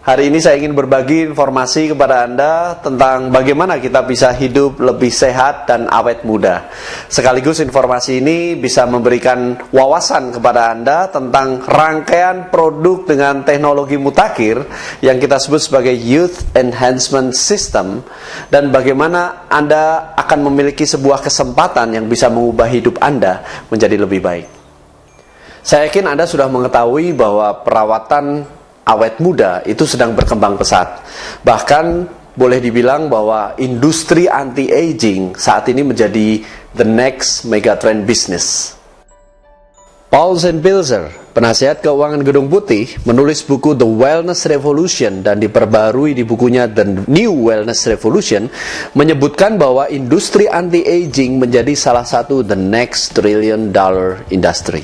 Hari ini saya ingin berbagi informasi kepada Anda tentang bagaimana kita bisa hidup lebih sehat dan awet muda. Sekaligus informasi ini bisa memberikan wawasan kepada Anda tentang rangkaian produk dengan teknologi mutakhir yang kita sebut sebagai Youth Enhancement System, dan bagaimana Anda akan memiliki sebuah kesempatan yang bisa mengubah hidup Anda menjadi lebih baik. Saya yakin Anda sudah mengetahui bahwa perawatan awet muda itu sedang berkembang pesat. Bahkan boleh dibilang bahwa industri anti-aging saat ini menjadi the next megatrend business. Paul Pilzer, penasihat keuangan Gedung Putih, menulis buku The Wellness Revolution dan diperbarui di bukunya The New Wellness Revolution, menyebutkan bahwa industri anti-aging menjadi salah satu the next $1 trillion industry.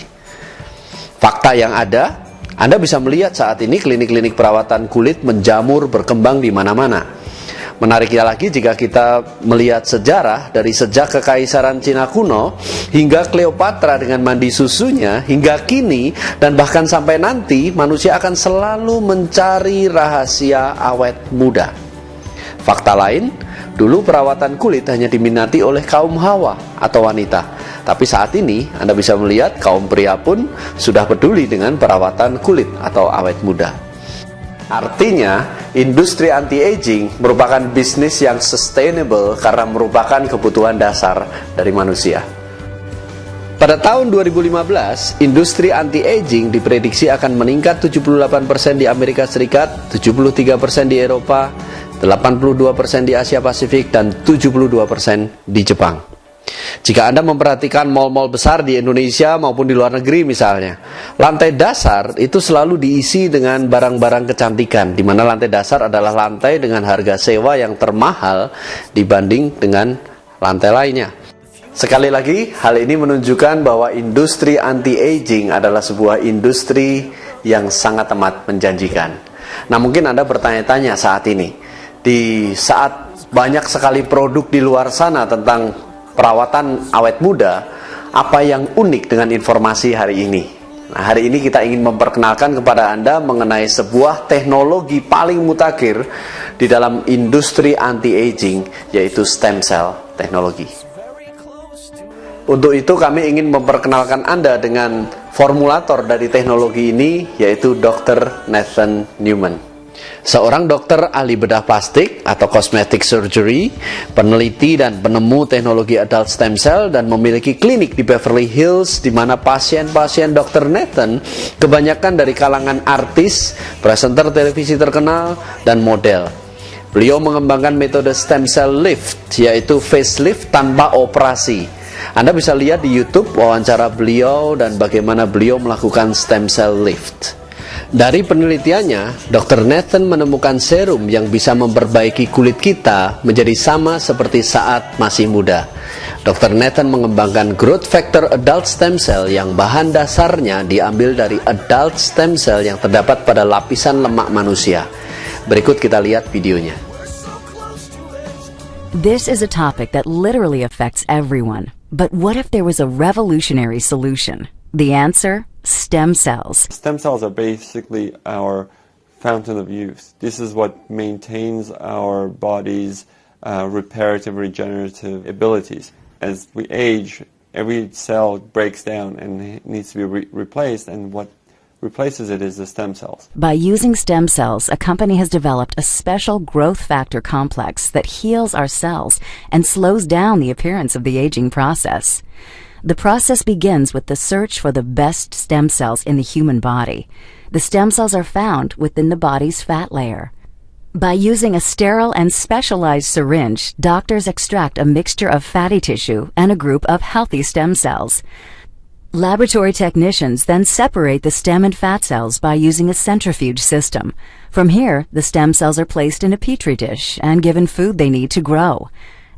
Fakta yang ada, Anda bisa melihat saat ini klinik-klinik perawatan kulit menjamur berkembang di mana-mana. Menariknya lagi jika kita melihat sejarah dari sejak kekaisaran Cina kuno hingga Cleopatra dengan mandi susunya hingga kini dan bahkan sampai nanti, manusia akan selalu mencari rahasia awet muda. Fakta lain, dulu perawatan kulit hanya diminati oleh kaum hawa atau wanita. Tapi saat ini Anda bisa melihat kaum pria pun sudah peduli dengan perawatan kulit atau awet muda. Artinya, industri anti-aging merupakan bisnis yang sustainable karena merupakan kebutuhan dasar dari manusia. Pada tahun 2015, industri anti-aging diprediksi akan meningkat 78% di Amerika Serikat, 73% di Eropa, 82% di Asia Pasifik, dan 72% di Jepang. Jika Anda memperhatikan mal-mal besar di Indonesia maupun di luar negeri misalnya, lantai dasar itu selalu diisi dengan barang-barang kecantikan, di mana lantai dasar adalah lantai dengan harga sewa yang termahal dibanding dengan lantai lainnya. Sekali lagi, hal ini menunjukkan bahwa industri anti-aging adalah sebuah industri yang sangat amat menjanjikan. Nah, mungkin Anda bertanya-tanya saat ini, di saat banyak sekali produk di luar sana tentang perawatan awet muda, apa yang unik dengan informasi hari ini? Nah, hari ini kita ingin memperkenalkan kepada Anda mengenai sebuah teknologi paling mutakhir di dalam industri anti-aging, yaitu stem cell teknologi. Untuk itu kami ingin memperkenalkan Anda dengan formulator dari teknologi ini, yaitu Dr. Nathan Newman. Seorang dokter ahli bedah plastik atau cosmetic surgery, peneliti dan penemu teknologi adult stem cell, dan memiliki klinik di Beverly Hills di mana pasien-pasien Dr. Nathan kebanyakan dari kalangan artis, presenter televisi terkenal, dan model. Beliau mengembangkan metode stem cell lift, yaitu facelift tanpa operasi. Anda bisa lihat di YouTube wawancara beliau dan bagaimana beliau melakukan stem cell lift. Dari penelitiannya, Dr. Nathan menemukan serum yang bisa memperbaiki kulit kita menjadi sama seperti saat masih muda. Dr. Nathan mengembangkan growth factor adult stem cell yang bahan dasarnya diambil dari adult stem cell yang terdapat pada lapisan lemak manusia. Berikut kita lihat videonya. This is a topic that literally affects everyone. But what if there was a revolutionary solution? The answer? Stem cells. Stem cells are basically our fountain of youth. This is what maintains our body's reparative, regenerative abilities. As we age, every cell breaks down and needs to be replaced, and what replaces it is the stem cells. By using stem cells, a company has developed a special growth factor complex that heals our cells and slows down the appearance of the aging process. The process begins with the search for the best stem cells in the human body. The stem cells are found within the body's fat layer. By using a sterile and specialized syringe, doctors extract a mixture of fatty tissue and a group of healthy stem cells. Laboratory technicians then separate the stem and fat cells by using a centrifuge system. From here, the stem cells are placed in a petri dish and given food they need to grow.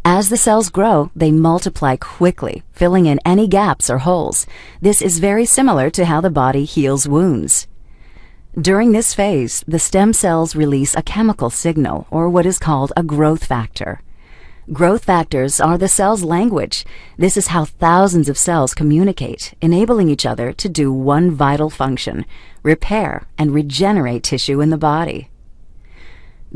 As the cells grow, they multiply quickly, filling in any gaps or holes. This is very similar to how the body heals wounds. During this phase, the stem cells release a chemical signal, or what is called a growth factor. Growth factors are the cell's language. This is how thousands of cells communicate, enabling each other to do one vital function: repair and regenerate tissue in the body.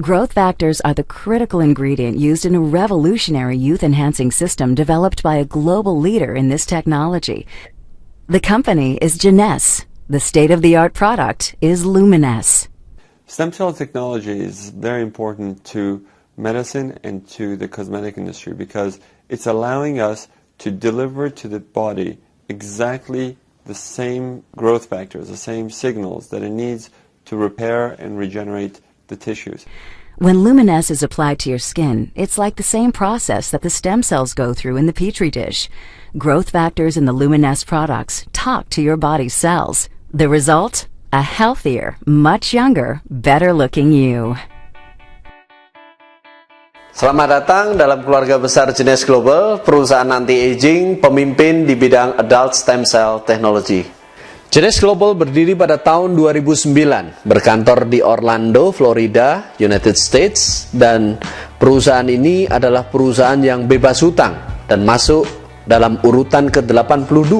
Growth factors are the critical ingredient used in a revolutionary youth-enhancing system developed by a global leader in this technology. The company is Genees. The state-of-the-art product is Luminesce. Stem cell technology is very important to medicine and to the cosmetic industry because it's allowing us to deliver to the body exactly the same growth factors, the same signals that it needs to repair and regenerate the tissues. When Luminesce is applied to your skin, it's like the same process that the stem cells go through in the Petri dish. Growth factors in the Luminesce products talk to your body's cells. The result? A healthier, much younger, better-looking you. Selamat datang dalam keluarga besar Genees Global, perusahaan anti-aging, pemimpin di bidang adult stem cell technology. Genees Global berdiri pada tahun 2009, berkantor di Orlando, Florida, United States, dan perusahaan ini adalah perusahaan yang bebas hutang dan masuk dalam urutan ke-82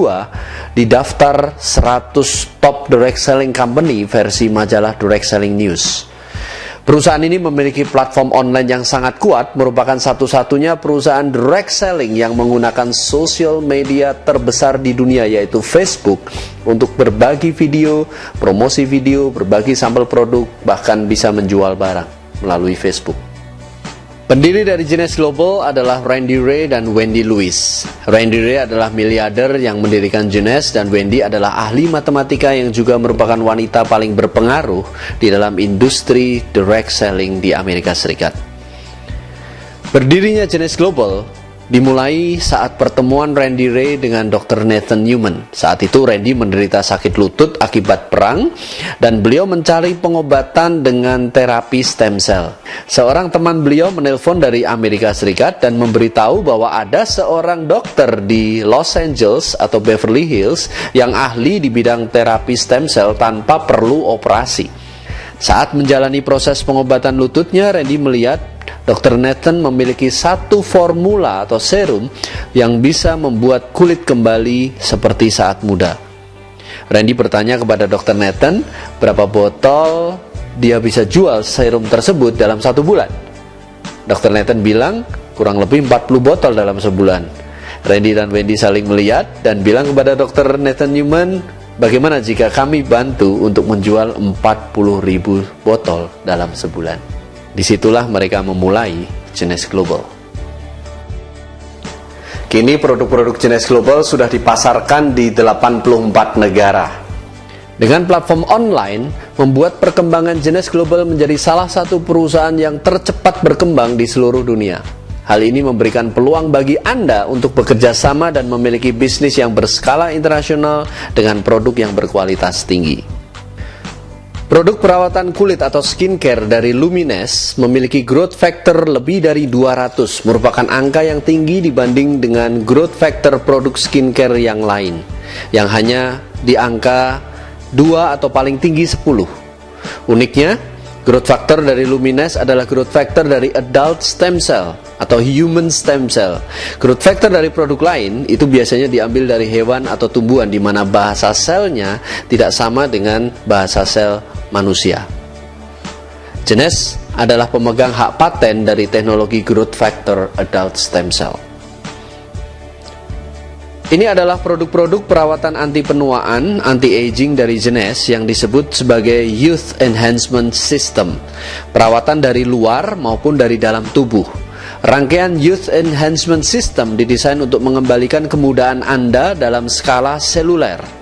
di daftar 100 top direct selling company versi majalah Direct Selling News. Perusahaan ini memiliki platform online yang sangat kuat, merupakan satu-satunya perusahaan direct selling yang menggunakan social media terbesar di dunia, yaitu Facebook, untuk berbagi video, promosi video, berbagi sampel produk, bahkan bisa menjual barang melalui Facebook. Pendiri dari Genees Global adalah Randy Ray dan Wendy Lewis. Randy Ray adalah miliarder yang mendirikan Genees, dan Wendy adalah ahli matematika yang juga merupakan wanita paling berpengaruh di dalam industri direct selling di Amerika Serikat. Berdirinya Genees Global dimulai saat pertemuan Randy Ray dengan Dr. Nathan Newman. Saat itu Randy menderita sakit lutut akibat perang dan beliau mencari pengobatan dengan terapi stem cell. Seorang teman beliau menelpon dari Amerika Serikat dan memberitahu bahwa ada seorang dokter di Los Angeles atau Beverly Hills yang ahli di bidang terapi stem cell tanpa perlu operasi. Saat menjalani proses pengobatan lututnya, Randy melihat Dr. Nathan memiliki satu formula atau serum yang bisa membuat kulit kembali seperti saat muda. Randy bertanya kepada Dr. Nathan berapa botol dia bisa jual serum tersebut dalam 1 bulan. Dr. Nathan bilang kurang lebih 40 botol dalam sebulan. Randy dan Wendy saling melihat dan bilang kepada Dr. Nathan Newman, bagaimana jika kami bantu untuk menjual 40.000 botol dalam sebulan. Disitulah mereka memulai Genees Global. Kini produk-produk Genees Global sudah dipasarkan di 84 negara. Dengan platform online, membuat perkembangan Genees Global menjadi salah satu perusahaan yang tercepat berkembang di seluruh dunia. Hal ini memberikan peluang bagi Anda untuk bekerja sama dan memiliki bisnis yang berskala internasional dengan produk yang berkualitas tinggi. Produk perawatan kulit atau skincare dari Luminesce memiliki growth factor lebih dari 200, merupakan angka yang tinggi dibanding dengan growth factor produk skincare yang lain, yang hanya di angka 2 atau paling tinggi 10. Uniknya, growth factor dari Luminesce adalah growth factor dari adult stem cell atau human stem cell. Growth factor dari produk lain itu biasanya diambil dari hewan atau tumbuhan, di mana bahasa selnya tidak sama dengan bahasa sel manusia. Genees adalah pemegang hak paten dari teknologi growth factor adult stem cell. Ini adalah produk-produk perawatan anti penuaan, anti-aging dari Genees yang disebut sebagai Youth Enhancement System. Perawatan dari luar maupun dari dalam tubuh. Rangkaian Youth Enhancement System didesain untuk mengembalikan kemudahan Anda dalam skala seluler.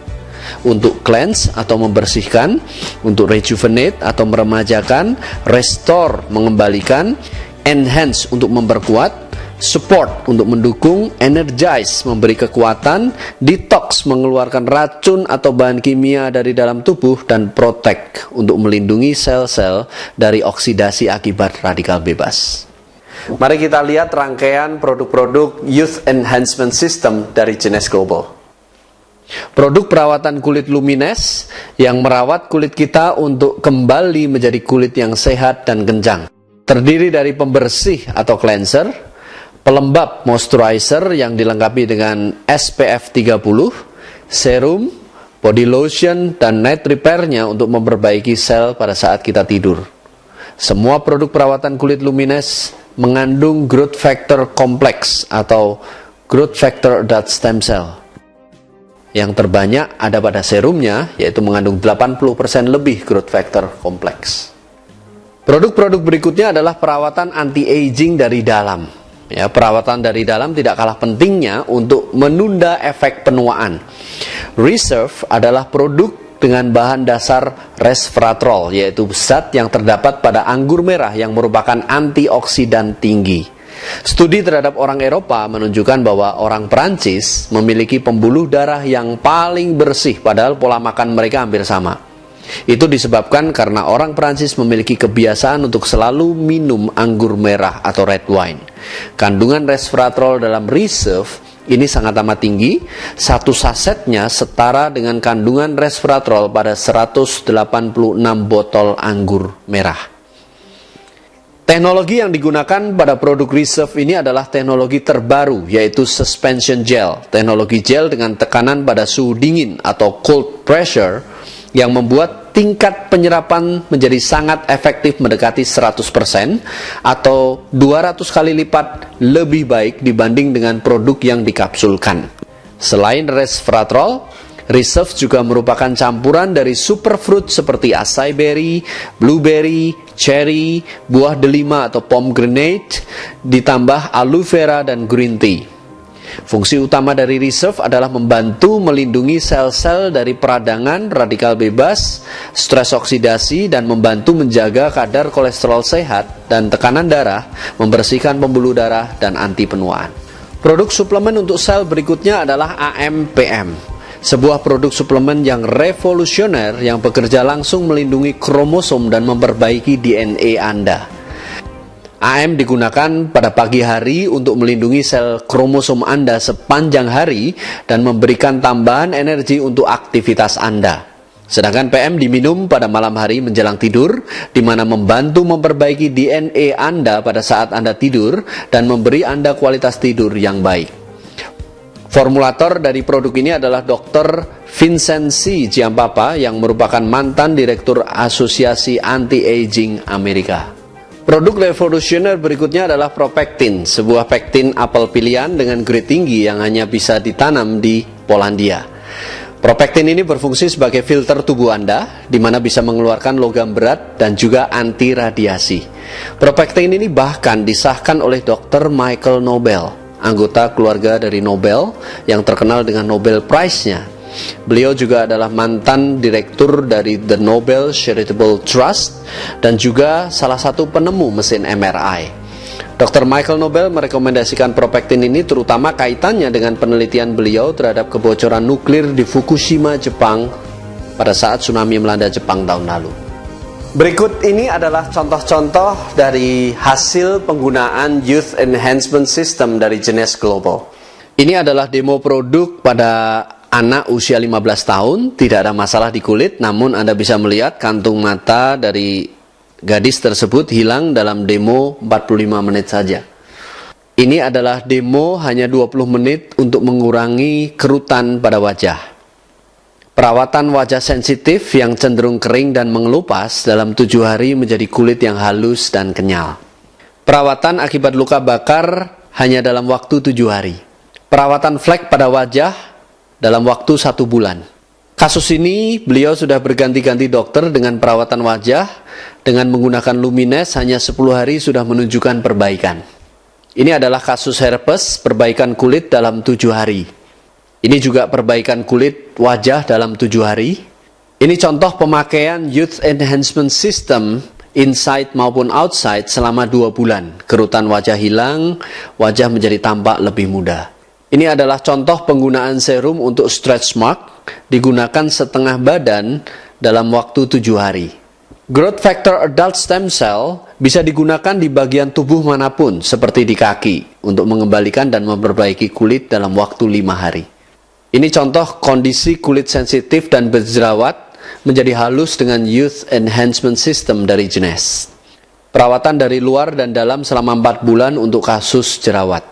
Untuk cleanse atau membersihkan, untuk rejuvenate atau meremajakan, restore mengembalikan, enhance untuk memperkuat, support untuk mendukung, energize memberi kekuatan, detox mengeluarkan racun atau bahan kimia dari dalam tubuh, dan protect untuk melindungi sel-sel dari oksidasi akibat radikal bebas. Mari kita lihat rangkaian produk-produk Youth Enhancement System dari Genees Global. Produk perawatan kulit Luminesce yang merawat kulit kita untuk kembali menjadi kulit yang sehat dan kencang. Terdiri dari pembersih atau cleanser, pelembab moisturizer yang dilengkapi dengan SPF 30, serum, body lotion, dan night repair-nya untuk memperbaiki sel pada saat kita tidur. Semua produk perawatan kulit Lumines mengandung growth factor kompleks atau growth factor adult stem cell. Yang terbanyak ada pada serumnya, yaitu mengandung 80% lebih growth factor kompleks. Produk-produk berikutnya adalah perawatan anti-aging dari dalam. Ya, perawatan dari dalam tidak kalah pentingnya untuk menunda efek penuaan. Reserve adalah produk dengan bahan dasar resveratrol, yaitu zat yang terdapat pada anggur merah yang merupakan antioksidan tinggi. Studi terhadap orang Eropa menunjukkan bahwa orang Perancis memiliki pembuluh darah yang paling bersih, padahal pola makan mereka hampir sama. Itu disebabkan karena orang Perancis memiliki kebiasaan untuk selalu minum anggur merah atau red wine. Kandungan resveratrol dalam Reserve ini sangat amat tinggi. Satu sasetnya setara dengan kandungan resveratrol pada 186 botol anggur merah. Teknologi yang digunakan pada produk Reserve ini adalah teknologi terbaru, yaitu suspension gel. Teknologi gel dengan tekanan pada suhu dingin atau cold pressure yang membuat tingkat penyerapan menjadi sangat efektif mendekati 100% atau 200 kali lipat lebih baik dibanding dengan produk yang dikapsulkan. Selain resveratrol, Reserve juga merupakan campuran dari superfruit seperti acai berry, blueberry, cherry, buah delima atau pomegranate, ditambah aloe vera dan green tea. Fungsi utama dari Reserve adalah membantu melindungi sel-sel dari peradangan, radikal bebas, stres oksidasi, dan membantu menjaga kadar kolesterol sehat dan tekanan darah, membersihkan pembuluh darah, dan anti penuaan. Produk suplemen untuk sel berikutnya adalah AMPM. Sebuah produk suplemen yang revolusioner yang bekerja langsung melindungi kromosom dan memperbaiki DNA Anda. AM digunakan pada pagi hari untuk melindungi sel kromosom Anda sepanjang hari dan memberikan tambahan energi untuk aktivitas Anda. Sedangkan PM diminum pada malam hari menjelang tidur, di mana membantu memperbaiki DNA Anda pada saat Anda tidur dan memberi Anda kualitas tidur yang baik. Formulator dari produk ini adalah Dr. Vincent C. Giampapa yang merupakan mantan Direktur Asosiasi Anti-Aging Amerika. Produk revolusioner berikutnya adalah Propectin, sebuah pektin apel pilihan dengan grade tinggi yang hanya bisa ditanam di Polandia. Propectin ini berfungsi sebagai filter tubuh Anda, di mana bisa mengeluarkan logam berat dan juga anti radiasi. Propectin ini bahkan disahkan oleh Dr. Michael Nobel, anggota keluarga dari Nobel yang terkenal dengan Nobel Prize-nya. Beliau juga adalah mantan direktur dari The Nobel Charitable Trust dan juga salah satu penemu mesin MRI. Dr. Michael Nobel merekomendasikan Propectin ini terutama kaitannya dengan penelitian beliau terhadap kebocoran nuklir di Fukushima, Jepang pada saat tsunami melanda Jepang tahun lalu. Berikut ini adalah contoh-contoh dari hasil penggunaan Youth Enhancement System dari Genes Global. Ini adalah demo produk pada anak usia 15 tahun, tidak ada masalah di kulit, namun Anda bisa melihat kantung mata dari gadis tersebut hilang dalam demo 45 menit saja. Ini adalah demo hanya 20 menit untuk mengurangi kerutan pada wajah. Perawatan wajah sensitif yang cenderung kering dan mengelupas dalam 7 hari menjadi kulit yang halus dan kenyal. Perawatan akibat luka bakar hanya dalam waktu 7 hari. Perawatan flek pada wajah dalam waktu 1 bulan. Kasus ini beliau sudah berganti-ganti dokter dengan perawatan wajah. Dengan menggunakan Lumines hanya 10 hari sudah menunjukkan perbaikan. Ini adalah kasus herpes, perbaikan kulit dalam 7 hari. Ini juga perbaikan kulit wajah dalam 7 hari. Ini contoh pemakaian Youth Enhancement System inside maupun outside selama 2 bulan. Kerutan wajah hilang, wajah menjadi tampak lebih muda. Ini adalah contoh penggunaan serum untuk stretch mark, digunakan setengah badan dalam waktu 7 hari. Growth Factor Adult Stem Cell bisa digunakan di bagian tubuh manapun, seperti di kaki, untuk mengembalikan dan memperbaiki kulit dalam waktu 5 hari. Ini contoh kondisi kulit sensitif dan berjerawat menjadi halus dengan Youth Enhancement System dari Genes. Perawatan dari luar dan dalam selama 4 bulan untuk kasus jerawat.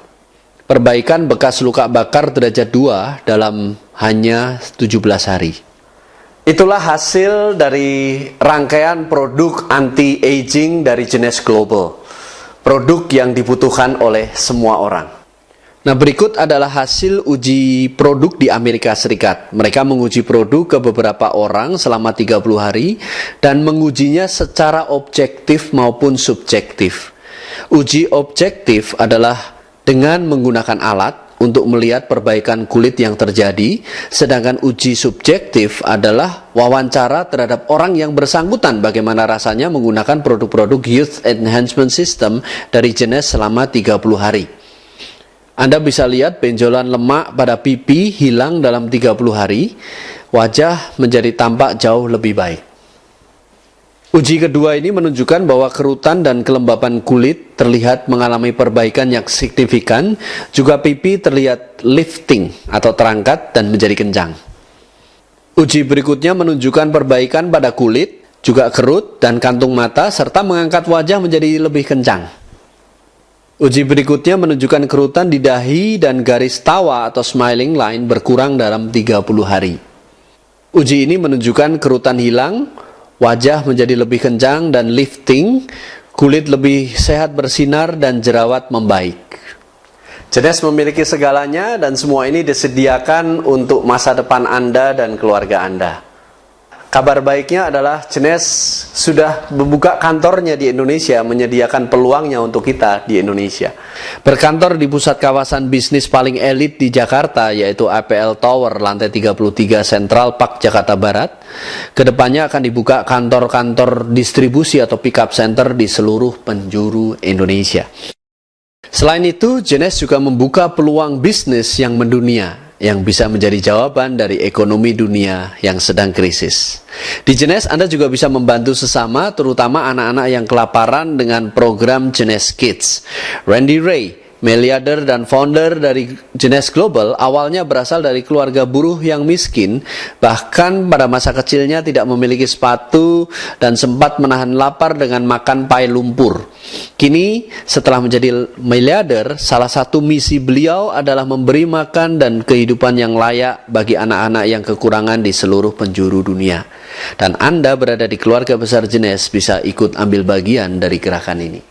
Perbaikan bekas luka bakar derajat 2 dalam hanya 17 hari. Itulah hasil dari rangkaian produk anti-aging dari Genesh Global. Produk yang dibutuhkan oleh semua orang. Nah, berikut adalah hasil uji produk di Amerika Serikat. Mereka menguji produk ke beberapa orang selama 30 hari dan mengujinya secara objektif maupun subjektif. Uji objektif adalah dengan menggunakan alat untuk melihat perbaikan kulit yang terjadi, sedangkan uji subjektif adalah wawancara terhadap orang yang bersangkutan bagaimana rasanya menggunakan produk-produk Youth Enhancement System dari Genesh selama 30 hari. Anda bisa lihat benjolan lemak pada pipi hilang dalam 30 hari, wajah menjadi tampak jauh lebih baik. Uji kedua ini menunjukkan bahwa kerutan dan kelembapan kulit terlihat mengalami perbaikan yang signifikan, juga pipi terlihat lifting atau terangkat dan menjadi kencang. Uji berikutnya menunjukkan perbaikan pada kulit, juga kerut dan kantung mata, serta mengangkat wajah menjadi lebih kencang. Uji berikutnya menunjukkan kerutan di dahi dan garis tawa atau smiling line berkurang dalam 30 hari. Uji ini menunjukkan kerutan hilang, wajah menjadi lebih kencang dan lifting, kulit lebih sehat bersinar dan jerawat membaik. Genesh memiliki segalanya dan semua ini disediakan untuk masa depan Anda dan keluarga Anda. Kabar baiknya adalah Genesh sudah membuka kantornya di Indonesia, menyediakan peluangnya untuk kita di Indonesia. Berkantor di pusat kawasan bisnis paling elit di Jakarta, yaitu APL Tower, lantai 33 Central Park, Jakarta Barat. Kedepannya akan dibuka kantor-kantor distribusi atau pick-up center di seluruh penjuru Indonesia. Selain itu, Genesh juga membuka peluang bisnis yang mendunia, yang bisa menjadi jawaban dari ekonomi dunia yang sedang krisis. Di Genesh, Anda juga bisa membantu sesama, terutama anak-anak yang kelaparan dengan program Genesh Kids. Randy Ray, miliarder dan founder dari Genesh Global, awalnya berasal dari keluarga buruh yang miskin, bahkan pada masa kecilnya tidak memiliki sepatu dan sempat menahan lapar dengan makan pai lumpur. Kini, setelah menjadi miliarder, salah satu misi beliau adalah memberi makan dan kehidupan yang layak bagi anak-anak yang kekurangan di seluruh penjuru dunia. Dan Anda berada di keluarga besar Genesh bisa ikut ambil bagian dari gerakan ini.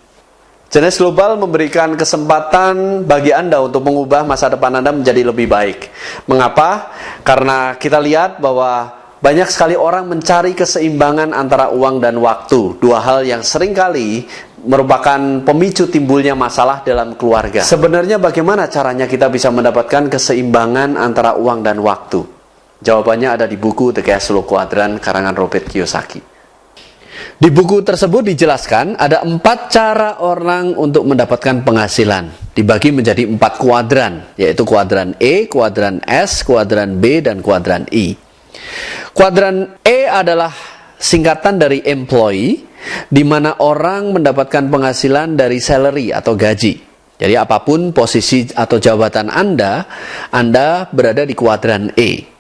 Genesh Global memberikan kesempatan bagi Anda untuk mengubah masa depan Anda menjadi lebih baik. Mengapa? Karena kita lihat bahwa banyak sekali orang mencari keseimbangan antara uang dan waktu. Dua hal yang seringkali merupakan pemicu timbulnya masalah dalam keluarga. Sebenarnya bagaimana caranya kita bisa mendapatkan keseimbangan antara uang dan waktu? Jawabannya ada di buku The Cash Flow Quadrant karangan Robert Kiyosaki. Di buku tersebut dijelaskan ada 4 cara orang untuk mendapatkan penghasilan. Dibagi menjadi 4 kuadran, yaitu kuadran E, kuadran S, kuadran B, dan kuadran I. Kuadran E adalah singkatan dari employee, di mana orang mendapatkan penghasilan dari salary atau gaji. Jadi apapun posisi atau jabatan Anda berada di kuadran E.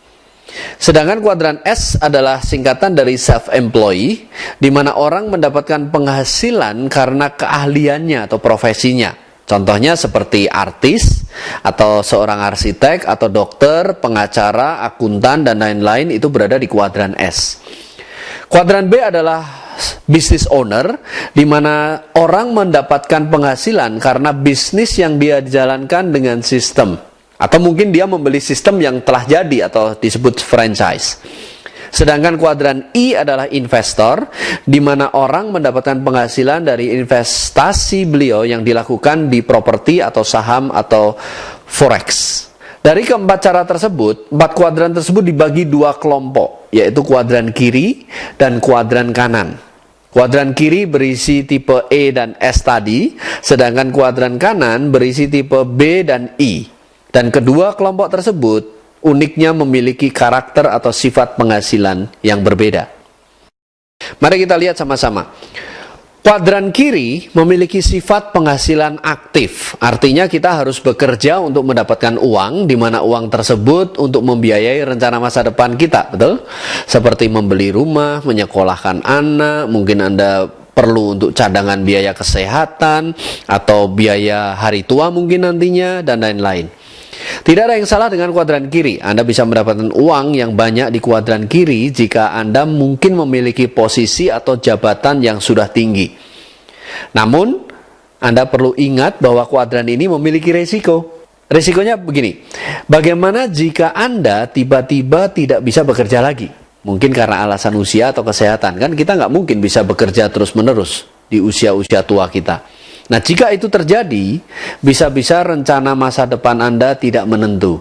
Sedangkan kuadran S adalah singkatan dari self-employee, di mana orang mendapatkan penghasilan karena keahliannya atau profesinya. Contohnya seperti artis, atau seorang arsitek, atau dokter, pengacara, akuntan, dan lain-lain, itu berada di kuadran S. Kuadran B adalah business owner, di mana orang mendapatkan penghasilan karena bisnis yang dia jalankan dengan sistem. Atau mungkin dia membeli sistem yang telah jadi atau disebut franchise. Sedangkan kuadran I adalah investor, di mana orang mendapatkan penghasilan dari investasi beliau yang dilakukan di properti atau saham atau forex. Dari keempat cara tersebut, 4 kuadran tersebut dibagi 2 kelompok, yaitu kuadran kiri dan kuadran kanan. Kuadran kiri berisi tipe E dan S tadi, sedangkan kuadran kanan berisi tipe B dan I. Dan kedua kelompok tersebut uniknya memiliki karakter atau sifat penghasilan yang berbeda. Mari kita lihat sama-sama. Kuadran kiri memiliki sifat penghasilan aktif. Artinya kita harus bekerja untuk mendapatkan uang, di mana uang tersebut untuk membiayai rencana masa depan kita, betul? Seperti membeli rumah, menyekolahkan anak, mungkin Anda perlu untuk cadangan biaya kesehatan, atau biaya hari tua mungkin nantinya, dan lain-lain. Tidak ada yang salah dengan kuadran kiri. Anda bisa mendapatkan uang yang banyak di kuadran kiri jika Anda mungkin memiliki posisi atau jabatan yang sudah tinggi. Namun, Anda perlu ingat bahwa kuadran ini memiliki resiko. Resikonya begini, bagaimana jika Anda tiba-tiba tidak bisa bekerja lagi? Mungkin karena alasan usia atau kesehatan. Kan kita nggak mungkin bisa bekerja terus-menerus di usia-usia tua kita. Nah, jika itu terjadi, bisa-bisa rencana masa depan Anda tidak menentu.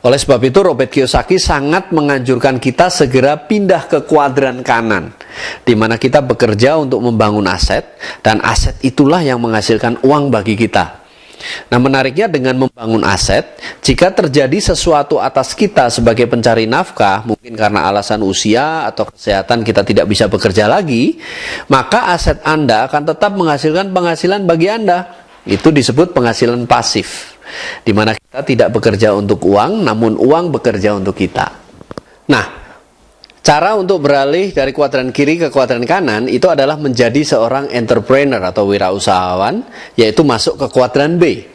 Oleh sebab itu, Robert Kiyosaki sangat menganjurkan kita segera pindah ke kuadran kanan, di mana kita bekerja untuk membangun aset, dan aset itulah yang menghasilkan uang bagi kita. Nah, menariknya dengan membangun aset, jika terjadi sesuatu atas kita sebagai pencari nafkah, mungkin karena alasan usia atau kesehatan kita tidak bisa bekerja lagi, maka aset Anda akan tetap menghasilkan penghasilan bagi Anda. Itu disebut penghasilan pasif, di mana kita tidak bekerja untuk uang, namun uang bekerja untuk kita. Nah, cara untuk beralih dari kuadran kiri ke kuadran kanan itu adalah menjadi seorang entrepreneur atau wirausahawan, yaitu masuk ke kuadran B.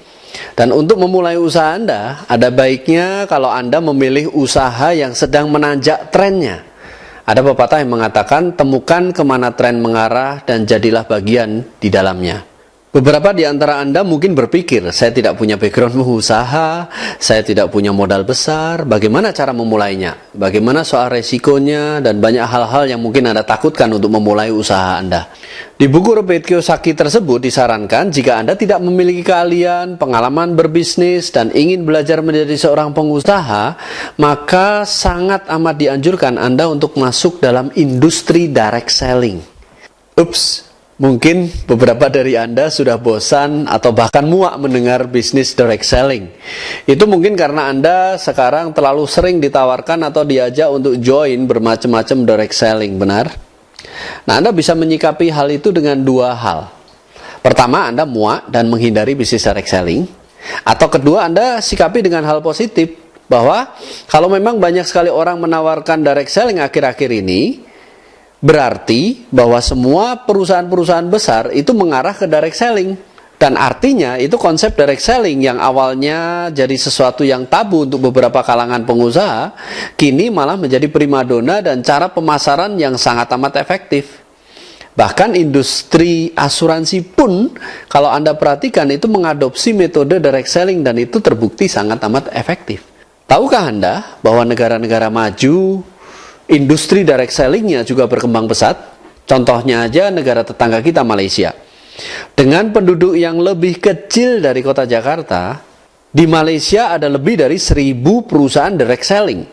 Dan untuk memulai usaha Anda, ada baiknya kalau Anda memilih usaha yang sedang menanjak trennya. Ada pepatah yang mengatakan, temukan kemana tren mengarah dan jadilah bagian di dalamnya. Beberapa di antara Anda mungkin berpikir, saya tidak punya background usaha, saya tidak punya modal besar, bagaimana cara memulainya? Bagaimana soal resikonya, dan banyak hal-hal yang mungkin Anda takutkan untuk memulai usaha Anda. Di buku Robert Kiyosaki tersebut disarankan, jika Anda tidak memiliki keahlian, pengalaman berbisnis, dan ingin belajar menjadi seorang pengusaha, maka sangat amat dianjurkan Anda untuk masuk dalam industri direct selling. Ups! Mungkin beberapa dari Anda sudah bosan atau bahkan muak mendengar bisnis direct selling. Itu mungkin karena Anda sekarang terlalu sering ditawarkan atau diajak untuk join bermacam-macam direct selling, benar? Nah, Anda bisa menyikapi hal itu dengan dua hal. Pertama, Anda muak dan menghindari bisnis direct selling. Atau kedua, Anda sikapi dengan hal positif, bahwa kalau memang banyak sekali orang menawarkan direct selling akhir-akhir ini, berarti bahwa semua perusahaan-perusahaan besar itu mengarah ke direct selling. Dan artinya itu konsep direct selling yang awalnya jadi sesuatu yang tabu untuk beberapa kalangan pengusaha, kini malah menjadi primadona dan cara pemasaran yang sangat amat efektif. Bahkan industri asuransi pun, kalau Anda perhatikan, itu mengadopsi metode direct selling dan itu terbukti sangat amat efektif. Tahukah Anda bahwa negara-negara maju industri direct selling-nya juga berkembang pesat? Contohnya aja negara tetangga kita, Malaysia. Dengan penduduk yang lebih kecil dari kota Jakarta, di Malaysia ada lebih dari 1.000 perusahaan direct selling.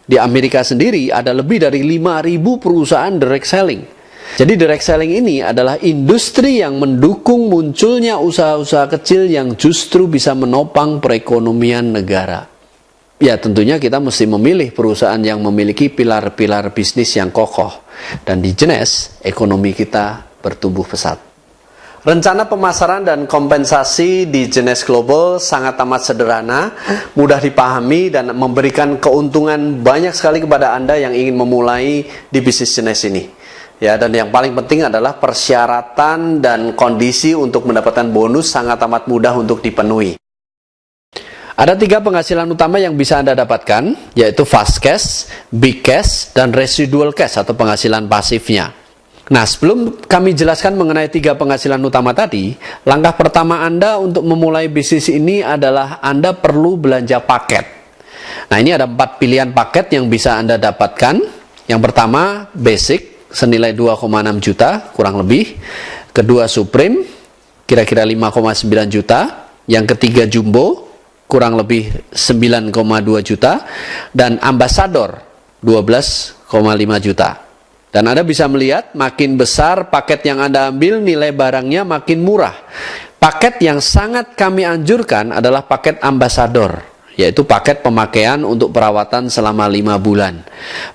Di Amerika sendiri ada lebih dari 5.000 perusahaan direct selling. Jadi direct selling ini adalah industri yang mendukung munculnya usaha-usaha kecil yang justru bisa menopang perekonomian negara. Ya, tentunya kita mesti memilih perusahaan yang memiliki pilar-pilar bisnis yang kokoh. Dan di Jenes, ekonomi kita bertumbuh pesat. Rencana pemasaran dan kompensasi di Jenes Global sangat amat sederhana, mudah dipahami, dan memberikan keuntungan banyak sekali kepada Anda yang ingin memulai di bisnis Jenes ini. Ya, dan yang paling penting adalah persyaratan dan kondisi untuk mendapatkan bonus sangat amat mudah untuk dipenuhi. Ada 3 penghasilan utama yang bisa Anda dapatkan, yaitu fast cash, big cash, dan residual cash atau penghasilan pasifnya. Nah, sebelum kami jelaskan mengenai 3 penghasilan utama tadi, langkah pertama Anda untuk memulai bisnis ini adalah Anda perlu belanja paket. Nah, ini ada 4 pilihan paket yang bisa Anda dapatkan. Yang pertama, basic, senilai 2,6 juta, kurang lebih. Kedua, Supreme, kira-kira 5,9 juta. Yang ketiga, Jumbo, kurang lebih 9,2 juta, dan Ambassador 12,5 juta. Dan Anda bisa melihat makin besar paket yang Anda ambil, nilai barangnya makin murah. Paket yang sangat kami anjurkan adalah paket Ambassador, yaitu paket pemakaian untuk perawatan selama 5 bulan.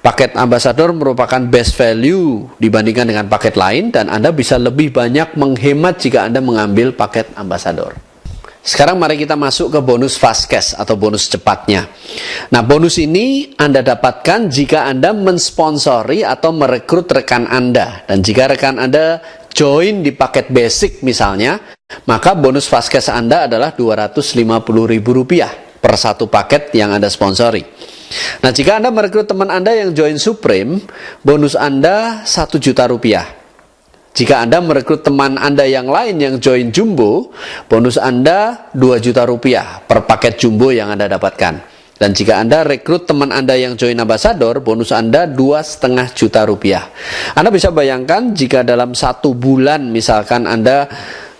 Paket Ambassador merupakan best value dibandingkan dengan paket lain, dan Anda bisa lebih banyak menghemat jika Anda mengambil paket Ambassador. Sekarang mari kita masuk ke bonus fast cash atau bonus cepatnya. Nah, bonus ini Anda dapatkan jika Anda mensponsori atau merekrut rekan Anda. Dan jika rekan Anda join di paket basic misalnya, maka bonus fast cash Anda adalah Rp250.000 per satu paket yang Anda sponsori. Nah, jika Anda merekrut teman Anda yang join Supreme, bonus Anda 1 juta rupiah. Jika Anda merekrut teman Anda yang lain yang join Jumbo, bonus Anda 2 juta rupiah per paket Jumbo yang Anda dapatkan. Dan jika Anda rekrut teman Anda yang join Ambassador, bonus Anda 2,5 juta rupiah. Anda bisa bayangkan jika dalam 1 bulan misalkan Anda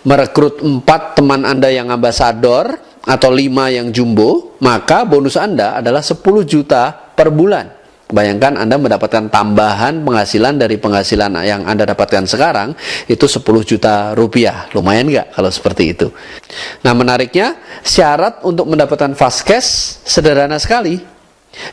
merekrut 4 teman Anda yang Ambassador atau 5 yang Jumbo, maka bonus Anda adalah 10 juta per bulan. Bayangkan Anda mendapatkan tambahan penghasilan dari penghasilan yang Anda dapatkan sekarang itu 10 juta rupiah. Lumayan nggak kalau seperti itu? Nah, menariknya syarat untuk mendapatkan fast cash sederhana sekali,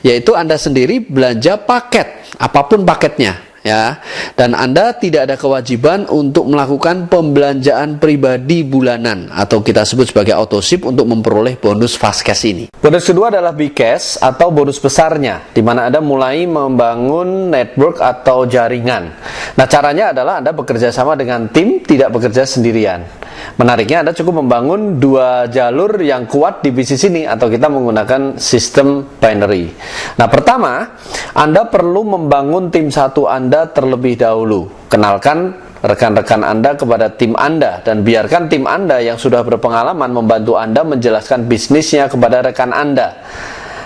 yaitu Anda sendiri belanja paket, apapun paketnya, ya. Dan Anda tidak ada kewajiban untuk melakukan pembelanjaan pribadi bulanan atau kita sebut sebagai autoship untuk memperoleh bonus fast cash ini. Bonus kedua adalah big cash atau bonus besarnya, di mana Anda mulai membangun network atau jaringan. Nah, caranya adalah Anda bekerja sama dengan tim, tidak bekerja sendirian. Menariknya Anda cukup membangun 2 jalur yang kuat di bisnis ini atau kita menggunakan sistem binary. Nah, pertama, Anda perlu membangun tim satu Anda terlebih dahulu. Kenalkan rekan-rekan Anda kepada tim Anda dan biarkan tim Anda yang sudah berpengalaman membantu Anda menjelaskan bisnisnya kepada rekan Anda.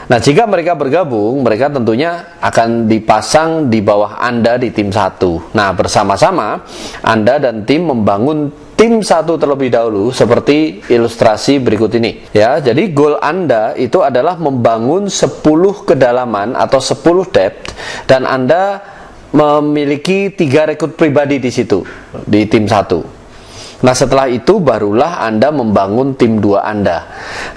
Nah, jika mereka bergabung, mereka tentunya akan dipasang di bawah Anda di tim satu. Nah, bersama-sama Anda dan tim membangun tim satu terlebih dahulu seperti ilustrasi berikut ini. Ya, jadi goal Anda itu adalah membangun 10 kedalaman atau 10 depth dan Anda memiliki 3 rekrut pribadi di situ di tim 1. Nah, setelah itu barulah Anda membangun tim 2 Anda.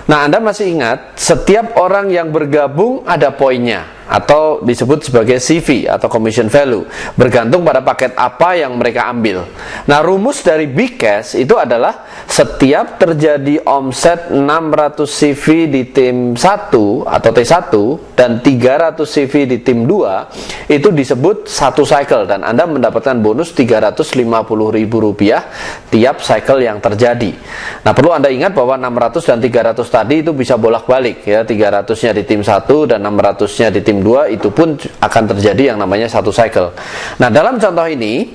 Nah, Anda masih ingat setiap orang yang bergabung ada poinnya atau disebut sebagai CV atau commission value, bergantung pada paket apa yang mereka ambil. Nah, rumus dari big cash itu adalah setiap terjadi omset 600 CV di tim 1 atau T1 dan 300 CV di tim 2 itu disebut satu cycle dan Anda mendapatkan bonus Rp350.000 tiap cycle yang terjadi. Nah, perlu Anda ingat bahwa 600 dan 300 tadi itu bisa bolak-balik ya, 300-nya di tim 1 dan 600-nya di tim 2 itu pun akan terjadi yang namanya satu cycle. Nah, dalam contoh ini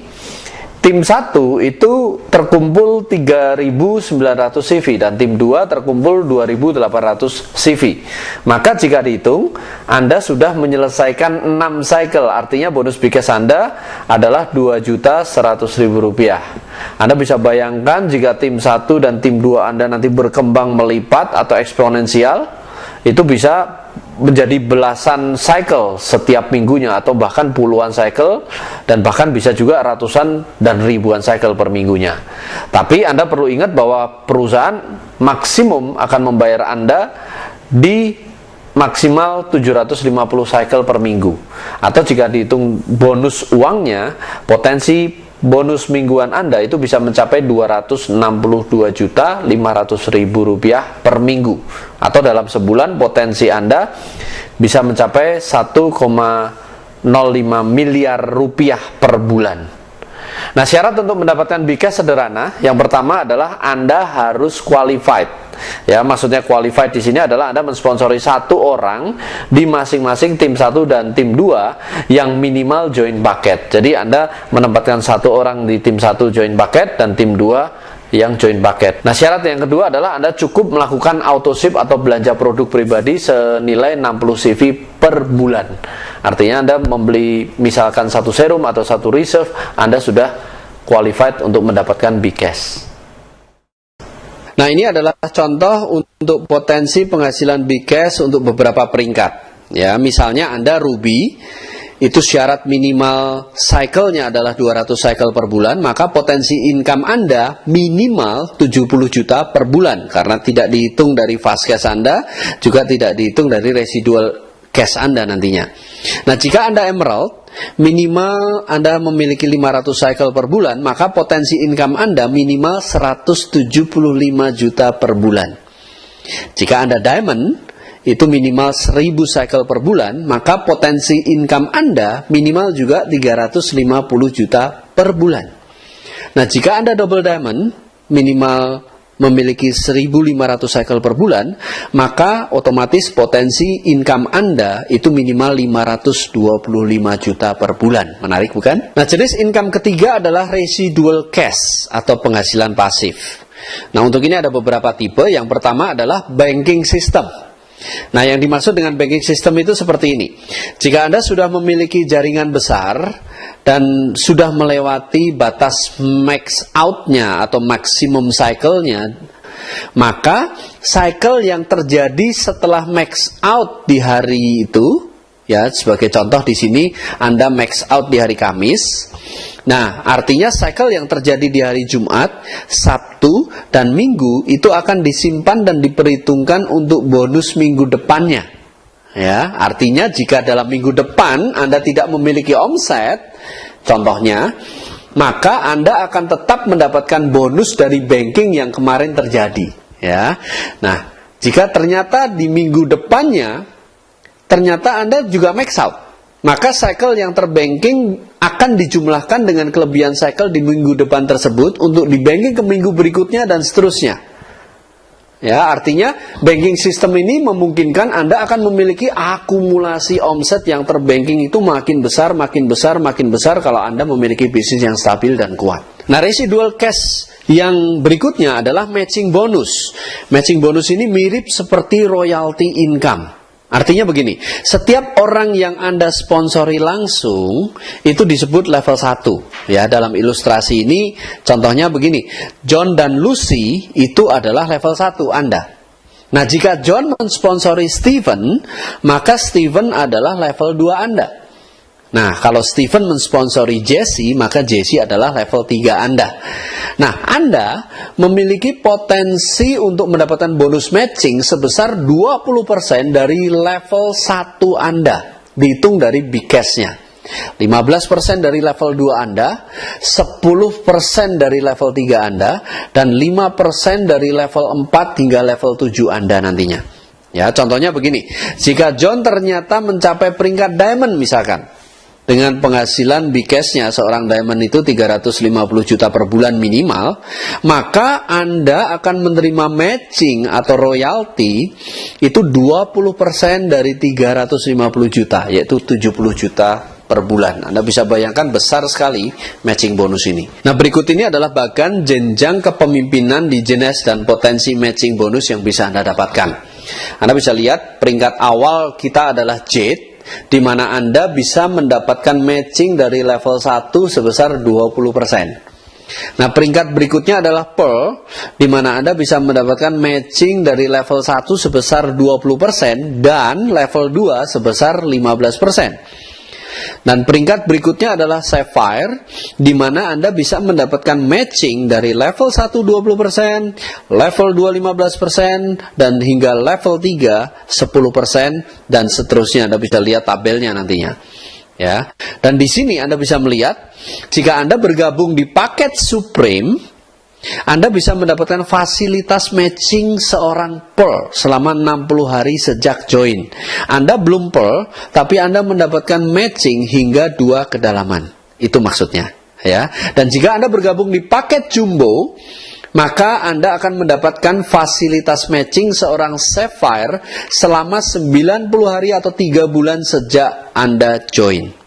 tim 1 itu terkumpul 3.900 CV dan tim 2 terkumpul 2.800 CV. Maka jika dihitung, Anda sudah menyelesaikan 6 cycle. Artinya bonus big cash Anda adalah Rp2.100.000. Anda bisa bayangkan jika tim 1 dan tim 2 Anda nanti berkembang melipat atau eksponensial, itu bisa menjadi belasan cycle setiap minggunya atau bahkan puluhan cycle dan bahkan bisa juga ratusan dan ribuan cycle per minggunya. Tapi Anda perlu ingat bahwa perusahaan maksimum akan membayar Anda di maksimal 750 cycle per minggu. Atau jika dihitung bonus uangnya, potensi bonus mingguan Anda itu bisa mencapai Rp262.500.000 per minggu. Atau dalam sebulan potensi Anda bisa mencapai 1,05 miliar rupiah per bulan. Nah, syarat untuk mendapatkan big cash sederhana. Yang pertama adalah Anda harus qualified. Ya, maksudnya qualified di sini adalah Anda mensponsori 1 orang di masing-masing tim 1 dan tim 2 yang minimal join paket. Jadi Anda menempatkan 1 orang di tim 1 join paket dan tim 2 yang join paket. Nah, syarat yang kedua adalah Anda cukup melakukan autoship atau belanja produk pribadi senilai 60 CV per bulan. Artinya Anda membeli misalkan 1 serum atau 1 reserve, Anda sudah qualified untuk mendapatkan big cash. Nah, ini adalah contoh untuk potensi penghasilan big cash untuk beberapa peringkat. Ya, misalnya Anda Ruby, itu syarat minimal cycle-nya adalah 200 cycle per bulan, maka potensi income Anda minimal 70 juta per bulan, karena tidak dihitung dari fast cash Anda, juga tidak dihitung dari residual cash Anda nantinya. Nah, jika Anda Emerald, minimal Anda memiliki 500 cycle per bulan, maka potensi income Anda minimal 175 juta per bulan. Jika Anda Diamond, itu minimal 1000 cycle per bulan, maka potensi income Anda minimal juga 350 juta per bulan. Nah, jika Anda Double Diamond, minimal memiliki 1.500 cycle per bulan, maka otomatis potensi income Anda itu minimal 525 juta per bulan. Menarik bukan? Nah, jenis income ketiga adalah residual cash atau penghasilan pasif. Nah, untuk ini ada beberapa tipe. Yang pertama adalah banking system. Nah, yang dimaksud dengan banking system itu seperti ini. Jika Anda sudah memiliki jaringan besar dan sudah melewati batas max out-nya atau maksimum cycle-nya, maka cycle yang terjadi setelah max out di hari itu, ya, sebagai contoh di sini Anda max out di hari Kamis. Nah, artinya cycle yang terjadi di hari Jumat, Sabtu, dan Minggu itu akan disimpan dan diperhitungkan untuk bonus minggu depannya. Ya, artinya jika dalam minggu depan Anda tidak memiliki omset, contohnya, maka Anda akan tetap mendapatkan bonus dari banking yang kemarin terjadi. Ya, nah, jika ternyata di minggu depannya ternyata Anda juga max out, maka cycle yang terbanking akan dijumlahkan dengan kelebihan cycle di minggu depan tersebut untuk dibanking ke minggu berikutnya dan seterusnya. Ya, artinya banking system ini memungkinkan Anda akan memiliki akumulasi omset yang terbanking itu makin besar, makin besar, makin besar kalau Anda memiliki bisnis yang stabil dan kuat. Nah, residual cash yang berikutnya adalah matching bonus. Matching bonus ini mirip seperti royalty income. Artinya begini, setiap orang yang Anda sponsori langsung itu disebut level 1. Ya, dalam ilustrasi ini contohnya begini, John dan Lucy itu adalah level 1 Anda. Nah, jika John mensponsori Steven, maka Steven adalah level 2 Anda. Nah, kalau Steven mensponsori Jesse, maka Jesse adalah level 3 Anda. Nah, Anda memiliki potensi untuk mendapatkan bonus matching sebesar 20% dari level 1 Anda. Dihitung dari big cash-nya. 15% dari level 2 Anda, 10% dari level 3 Anda, dan 5% dari level 4 hingga level 7 Anda nantinya. Ya, contohnya begini, jika John ternyata mencapai peringkat diamond misalkan, dengan penghasilan big cash-nya seorang diamond itu 350 juta per bulan minimal, maka Anda akan menerima matching atau royalti itu 20% dari 350 juta, yaitu 70 juta per bulan. Anda bisa bayangkan besar sekali matching bonus ini. Nah, berikut ini adalah bagan jenjang kepemimpinan di jenis dan potensi matching bonus yang bisa Anda dapatkan. Anda bisa lihat peringkat awal kita adalah Jade, di mana Anda bisa mendapatkan matching dari level 1 sebesar 20%. Nah, peringkat berikutnya adalah Pearl, di mana Anda bisa mendapatkan matching dari level 1 sebesar 20% dan level 2 sebesar 15%. Dan peringkat berikutnya adalah Sapphire, di mana Anda bisa mendapatkan matching dari level 1 20%, level 2 15%, dan hingga level 3 10%, dan seterusnya. Anda bisa lihat tabelnya nantinya. Ya. Dan di sini Anda bisa melihat, jika Anda bergabung di paket Supreme, Anda bisa mendapatkan fasilitas matching seorang Pearl selama 60 hari sejak join. Anda belum Pearl, tapi Anda mendapatkan matching hingga 2 kedalaman. Itu maksudnya. Ya. Dan jika Anda bergabung di paket Jumbo, maka Anda akan mendapatkan fasilitas matching seorang Sapphire selama 90 hari atau 3 bulan sejak Anda join.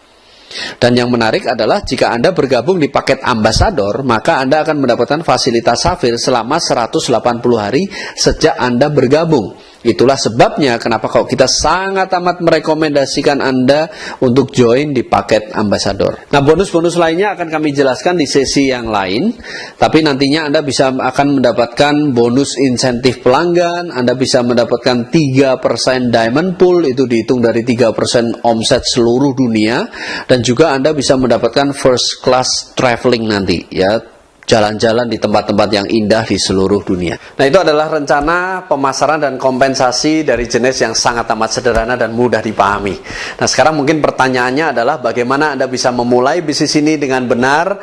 Dan yang menarik adalah jika Anda bergabung di paket Ambassador, maka Anda akan mendapatkan fasilitas Sapphire selama 180 hari sejak Anda bergabung. Itulah sebabnya kenapa kalau kita sangat amat merekomendasikan Anda untuk join di paket Ambassador. Nah, bonus-bonus lainnya akan kami jelaskan di sesi yang lain. Tapi nantinya Anda akan mendapatkan bonus insentif pelanggan, Anda bisa mendapatkan 3% diamond pool, itu dihitung dari 3% omset seluruh dunia, dan juga Anda bisa mendapatkan first class traveling nanti, ya, jalan-jalan di tempat-tempat yang indah di seluruh dunia. Nah, itu adalah rencana pemasaran dan kompensasi dari jenis yang sangat amat sederhana dan mudah dipahami. Nah, sekarang mungkin pertanyaannya adalah bagaimana Anda bisa memulai bisnis ini dengan benar,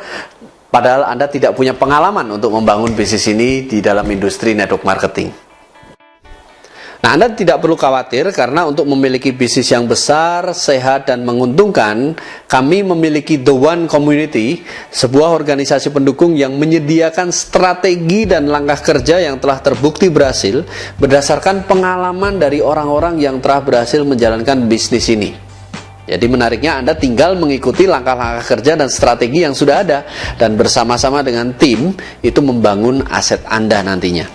padahal Anda tidak punya pengalaman untuk membangun bisnis ini di dalam industri network marketing. Nah, Anda tidak perlu khawatir karena untuk memiliki bisnis yang besar, sehat, dan menguntungkan, kami memiliki The One Community, sebuah organisasi pendukung yang menyediakan strategi dan langkah kerja yang telah terbukti berhasil berdasarkan pengalaman dari orang-orang yang telah berhasil menjalankan bisnis ini. Jadi menariknya Anda tinggal mengikuti langkah-langkah kerja dan strategi yang sudah ada dan bersama-sama dengan tim itu membangun aset Anda nantinya.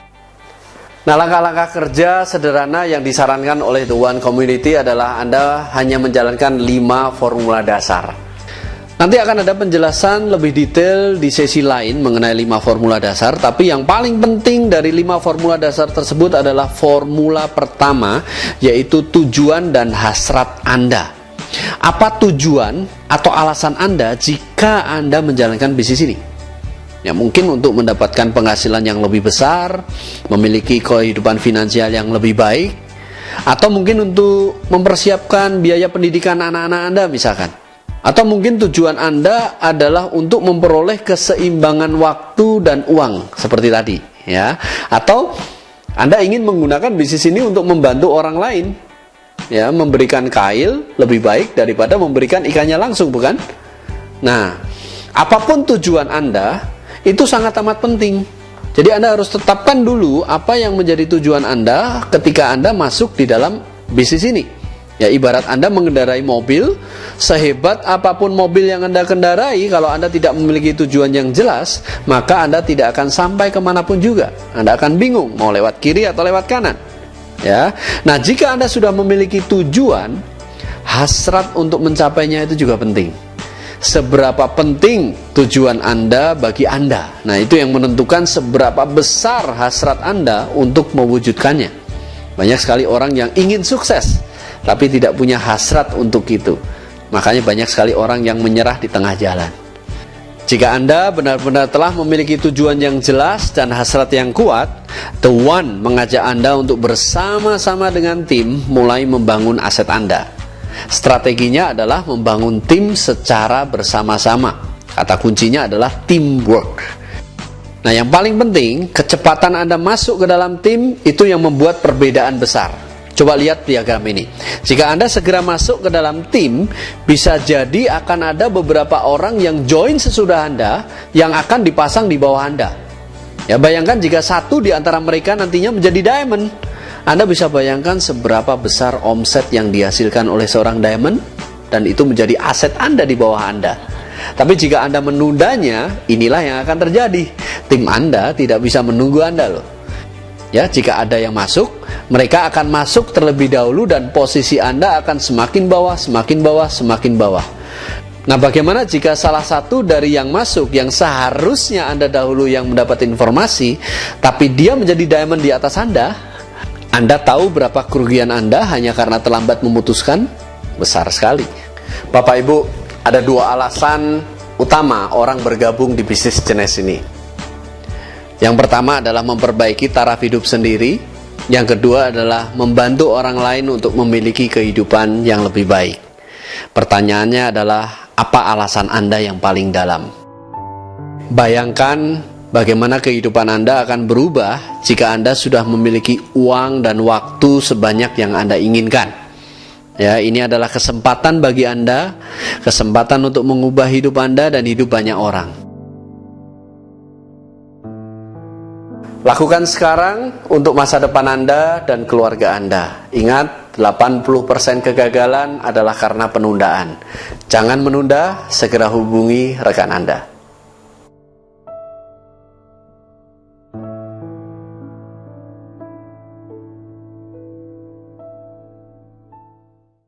Nah, langkah-langkah kerja sederhana yang disarankan oleh The One Community adalah Anda hanya menjalankan 5 formula dasar. Nanti akan ada penjelasan lebih detail di sesi lain mengenai 5 formula dasar, tapi yang paling penting dari 5 formula dasar tersebut adalah formula pertama, yaitu tujuan dan hasrat Anda. Apa tujuan atau alasan Anda jika Anda menjalankan bisnis ini? Ya, mungkin untuk mendapatkan penghasilan yang lebih besar, memiliki kehidupan finansial yang lebih baik, atau mungkin untuk mempersiapkan biaya pendidikan anak-anak Anda misalkan. Atau mungkin tujuan Anda adalah untuk memperoleh keseimbangan waktu dan uang seperti tadi, ya. Atau Anda ingin menggunakan bisnis ini untuk membantu orang lain, ya, memberikan kail lebih baik daripada memberikan ikannya langsung, bukan? Nah, apapun tujuan Anda, itu sangat amat penting. Jadi Anda harus tetapkan dulu apa yang menjadi tujuan Anda ketika Anda masuk di dalam bisnis ini. Ya, ibarat Anda mengendarai mobil, sehebat apapun mobil yang Anda kendarai, kalau Anda tidak memiliki tujuan yang jelas, maka Anda tidak akan sampai kemanapun juga. Anda akan bingung mau lewat kiri atau lewat kanan. Ya, nah jika Anda sudah memiliki tujuan, hasrat untuk mencapainya itu juga penting. Seberapa penting tujuan Anda bagi Anda. Nah, itu yang menentukan seberapa besar hasrat Anda untuk mewujudkannya. Banyak sekali orang yang ingin sukses, tapi tidak punya hasrat untuk itu. Makanya banyak sekali orang yang menyerah di tengah jalan. Jika Anda benar-benar telah memiliki tujuan yang jelas dan hasrat yang kuat, The One mengajak Anda untuk bersama-sama dengan tim mulai membangun aset Anda. Strateginya adalah membangun tim secara bersama-sama. Kata kuncinya adalah teamwork. Nah, yang paling penting, kecepatan Anda masuk ke dalam tim itu yang membuat perbedaan besar. Coba lihat diagram ini. Jika Anda segera masuk ke dalam tim, bisa jadi akan ada beberapa orang yang join sesudah Anda yang akan dipasang di bawah Anda. Ya, bayangkan jika satu di antara mereka nantinya menjadi diamond. Anda bisa bayangkan seberapa besar omset yang dihasilkan oleh seorang diamond, dan itu menjadi aset Anda di bawah Anda. Tapi jika Anda menundanya, inilah yang akan terjadi. Tim Anda tidak bisa menunggu Anda loh. Ya, jika ada yang masuk, mereka akan masuk terlebih dahulu dan posisi Anda akan semakin bawah, semakin bawah, semakin bawah. Nah, bagaimana jika salah satu dari yang masuk, yang seharusnya Anda dahulu yang mendapat informasi, tapi dia menjadi diamond di atas Anda tahu berapa kerugian Anda hanya karena terlambat memutuskan? Besar sekali. Bapak Ibu, ada 2 alasan utama orang bergabung di bisnis jenis ini. Yang pertama adalah memperbaiki taraf hidup sendiri. Yang kedua adalah membantu orang lain untuk memiliki kehidupan yang lebih baik. Pertanyaannya adalah, apa alasan Anda yang paling dalam? Bayangkan bagaimana kehidupan Anda akan berubah jika Anda sudah memiliki uang dan waktu sebanyak yang Anda inginkan. Ya, ini adalah kesempatan bagi Anda, kesempatan untuk mengubah hidup Anda dan hidup banyak orang. Lakukan sekarang untuk masa depan Anda dan keluarga Anda. Ingat, 80% kegagalan adalah karena penundaan. Jangan menunda, segera hubungi rekan Anda.